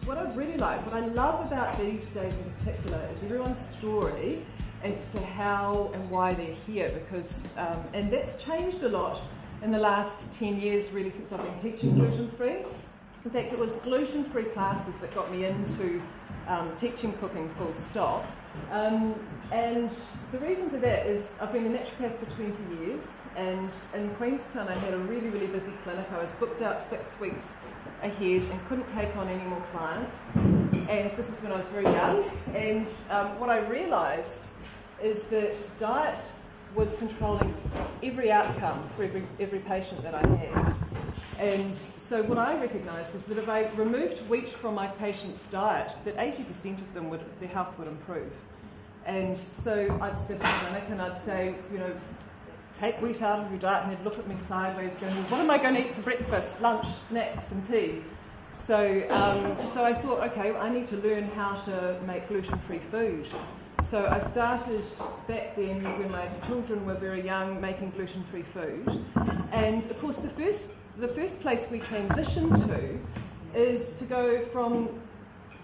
what I really like, what I love about these days in particular, is everyone's story as to how and why they're here, because, and that's changed a lot in the last 10 years, really, since I've been teaching gluten-free. In fact, it was gluten-free classes that got me into teaching cooking full stop. And the reason for that is I've been a naturopath for 20 years, and in Queenstown I had a really, really busy clinic. I was booked out 6 weeks ahead and couldn't take on any more clients. And this is when I was very young. And what I realised is that diet was controlling every outcome for every patient that I had. And so what I recognised is that if I removed wheat from my patients' diet, that 80% of them their health would improve. And so I'd sit in the clinic and I'd say, you know, take wheat out of your diet, and they'd look at me sideways going, well, what am I going to eat for breakfast, lunch, snacks and tea? So I thought, okay, I need to learn how to make gluten-free food. So I started back then when my children were very young making gluten-free food. And of course the first place we transition to is to go from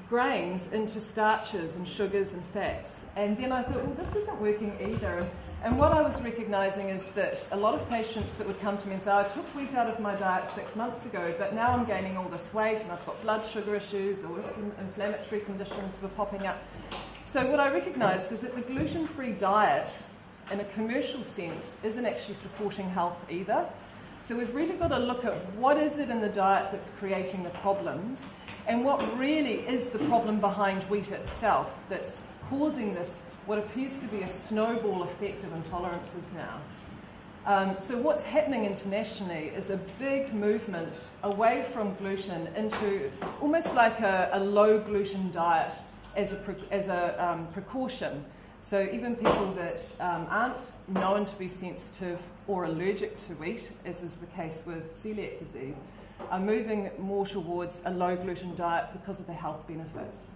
grains into starches and sugars and fats. And then I thought, well, this isn't working either. And what I was recognising is that a lot of patients that would come to me and say, I took wheat out of my diet 6 months ago, but now I'm gaining all this weight and I've got blood sugar issues or inflammatory conditions were popping up. So what I recognised is that the gluten-free diet, in a commercial sense, isn't actually supporting health either. So we've really got to look at what is it in the diet that's creating the problems, and what really is the problem behind wheat itself that's causing this, what appears to be a snowball effect of intolerances now. So what's happening internationally is a big movement away from gluten into almost like a low gluten diet as a precaution. So even people that aren't known to be sensitive or allergic to wheat, as is the case with celiac disease, are moving more towards a low gluten diet because of the health benefits.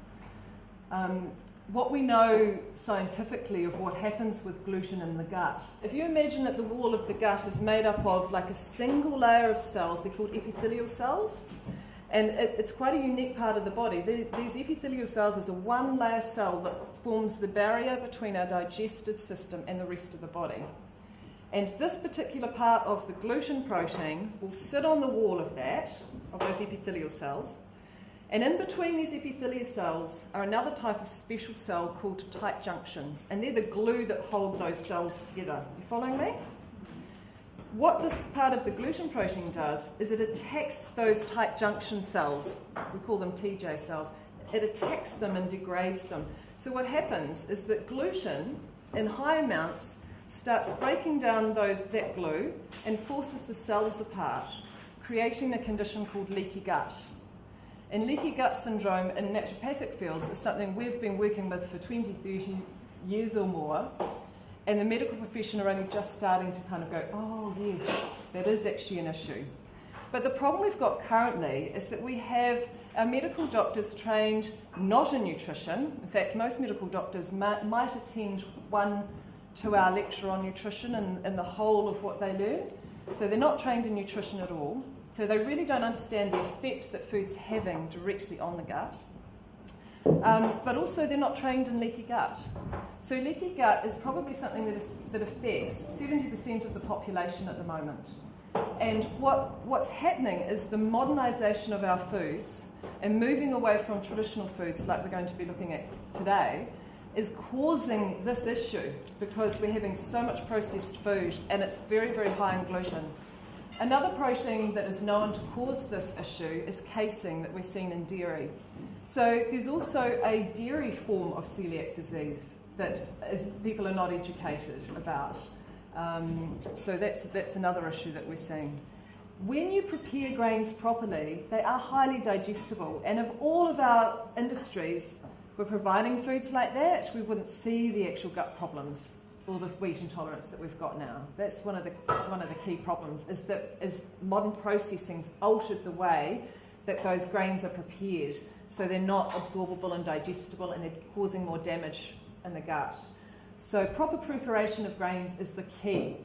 What we know scientifically of what happens with gluten in the gut, if you imagine that the wall of the gut is made up of like a single layer of cells, they're called epithelial cells, and it's quite a unique part of the body. These epithelial cells is a one-layer cell that forms the barrier between our digestive system and the rest of the body. And this particular part of the gluten protein will sit on the wall of those epithelial cells. And in between these epithelial cells are another type of special cell called tight junctions. And they're the glue that hold those cells together. You following me? What this part of the gluten protein does is it attacks those tight junction cells. We call them TJ cells. It attacks them and degrades them. So what happens is that gluten, in high amounts, starts breaking down that glue and forces the cells apart, creating a condition called leaky gut. And leaky gut syndrome in naturopathic fields is something we've been working with for 20, 30 years or more. And the medical profession are only just starting to kind of go, oh yes, that is actually an issue. But the problem we've got currently is that we have our medical doctors trained not in nutrition. In fact, most medical doctors might attend 1 2-hour lecture on nutrition in the whole of what they learn. So they're not trained in nutrition at all. So they really don't understand the effect that food's having directly on the gut. But also they're not trained in leaky gut. So leaky gut is probably something that affects 70% of the population at the moment. And what's happening is the modernisation of our foods and moving away from traditional foods like we're going to be looking at today is causing this issue because we're having so much processed food and it's very, very high in gluten. Another protein that is known to cause this issue is casein that we're seeing in dairy. So there's also a dairy form of celiac disease that people are not educated about. So that's another issue that we're seeing. When you prepare grains properly, they are highly digestible. And if all of our industries were providing foods like that, we wouldn't see the actual gut problems or the wheat intolerance that we've got now. That's one of the key problems, is that modern processing's altered the way that those grains are prepared, so they're not absorbable and digestible, and they're causing more damage in the gut. So proper preparation of grains is the key.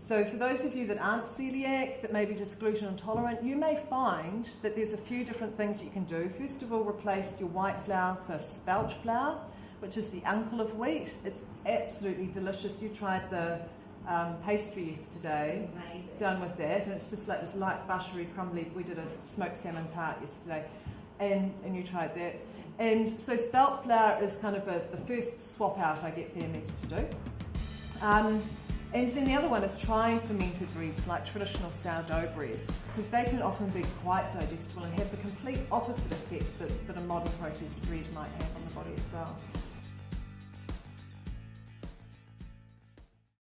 So for those of you that aren't celiac, that may be just gluten intolerant, you may find that there's a few different things you can do. First of all, replace your white flour for spelt flour, which is the uncle of wheat. It's absolutely delicious. You tried the pastry yesterday, done with that, and it's just like this light buttery crumbly. We did a smoked salmon tart yesterday, and you tried that. And so spelt flour is kind of the first swap out I get families to do. And then the other one is trying fermented breads like traditional sourdough breads, because they can often be quite digestible and have the complete opposite effect that a modern processed bread might have on the body as well.